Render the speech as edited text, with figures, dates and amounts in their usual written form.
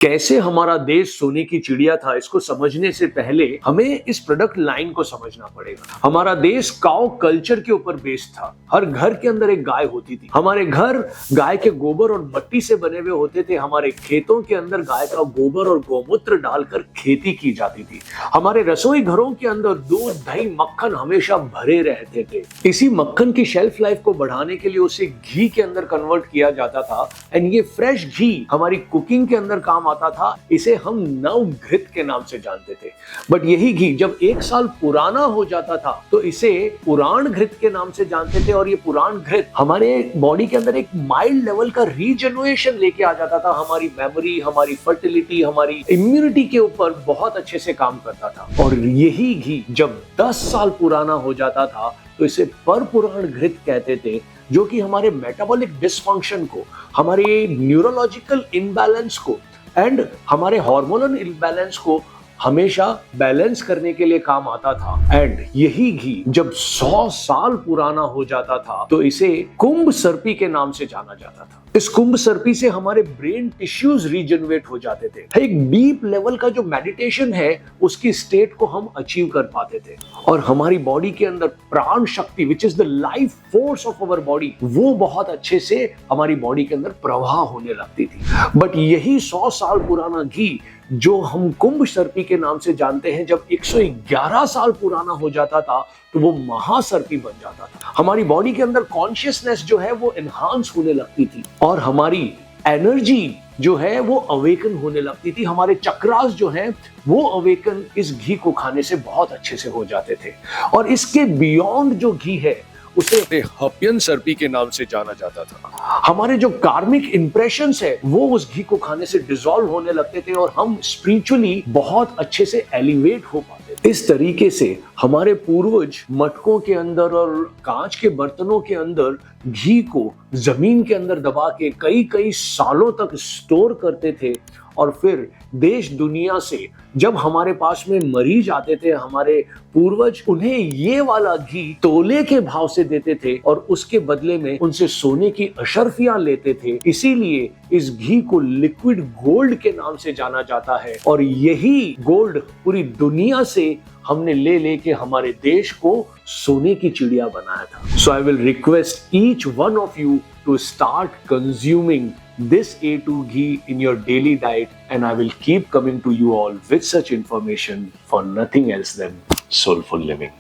कैसे हमारा देश सोने की चिड़िया था, इसको समझने से पहले हमें इस प्रोडक्ट लाइन को समझना पड़ेगा। हमारा देश काउ कल्चर के ऊपर बेस्ड था। हर घर के अंदर एक गाय होती थी। हमारे घर गाय के गोबर और मट्टी से बने हुए होते थे। हमारे खेतों के अंदर गाय का गोबर और गोमूत्र डालकर खेती की जाती थी। हमारे रसोई घरों के अंदर दूध, दही, मक्खन हमेशा भरे रहते थे। इसी मक्खन की शेल्फ लाइफ को बढ़ाने के लिए उसे घी के अंदर कन्वर्ट किया जाता था। एंड ये फ्रेश घी हमारी कुकिंग के अंदर काम आता था। इसे हम नवघृत के नाम से जानते थे। बट यही घी जब 1 साल पुराना हो जाता था तो इसे पुराण घृत के नाम से जानते थे। और ये पुराण घृत हमारे बॉडी के अंदर एक माइल्ड लेवल का रीजनरेशन लेके आ जाता था। हमारी मेमोरी, हमारी फर्टिलिटी, हमारी इम्यूनिटी के ऊपर बहुत अच्छे से काम करता था। और यही घी जब 10 साल पुराना हो जाता था तो इसे परपुराण घृत कहते थे, जो कि हमारे मेटाबॉलिक डिसफंक्शन को, हमारे न्यूरोलॉजिकल इम्बैलेंस को एंड हमारे हार्मोनल इम्बैलेंस को हमेशा बैलेंस करने के लिए काम आता था। एंड यही घी जब 100 साल पुराना हो जाता था तो इसे कुंभ सर्पी के नाम से जाना जाता था। इस कुंभ सर्पी से हमारे ब्रेन टिश्यूज रीजनरेट हो जाते थे। एक डीप लेवल का जो मेडिटेशन है उसकी स्टेट को हम अचीव कर पाते थे। और हमारी बॉडी के अंदर प्राण शक्ति which is the life force of our body, वो बहुत अच्छे से हमारी बॉडी के अंदर प्रवाह होने लगती थी। बट यही 100 साल पुराना घी जो हम कुंभ सर्पी के नाम से जानते हैं, जब 111 साल पुराना हो जाता था तो वो महासर्पी बन जाता था। हमारी बॉडी के अंदर कॉन्शियसनेस जो है वो एनहांस होने लगती थी और हमारी एनर्जी जो है वो अवेकन होने लगती थी। हमारे चक्रास जो हैं वो अवेकन इस घी को खाने से बहुत अच्छे से हो जाते थे। और इसके बियॉन्ड जो घी है उसे हपियन सर्पी के नाम से जाना जाता था। हमारे जो कार्मिक इंप्रेशंस है वो उस घी को खाने से डिसॉल्व होने लगते थे और हम स्पिरिचुअली बहुत अच्छे से एलिवेट हो पाते थे। इस तरीके से हमारे पूर्वज मटकों के अंदर और कांच के बर्तनों के अंदर घी को जमीन के अंदर दबा के कई कई सालों तक स्टोर करते थे। और फिर देश दुनिया से जब हमारे पास में मरीज आते थे, हमारे पूर्वज उन्हें ये वाला घी तोले के भाव से देते थे और उसके बदले में उनसे सोने की अशर्फियां लेते थे। इसीलिए इस घी को लिक्विड गोल्ड के नाम से जाना जाता है। और यही गोल्ड पूरी दुनिया से हमने ले लेके हमारे देश को सोने की चिड़िया बनाया था। So I will request each one of you to start consuming this A2 ghee in your daily diet, and I will keep coming to you all with such information for nothing else than soulful living.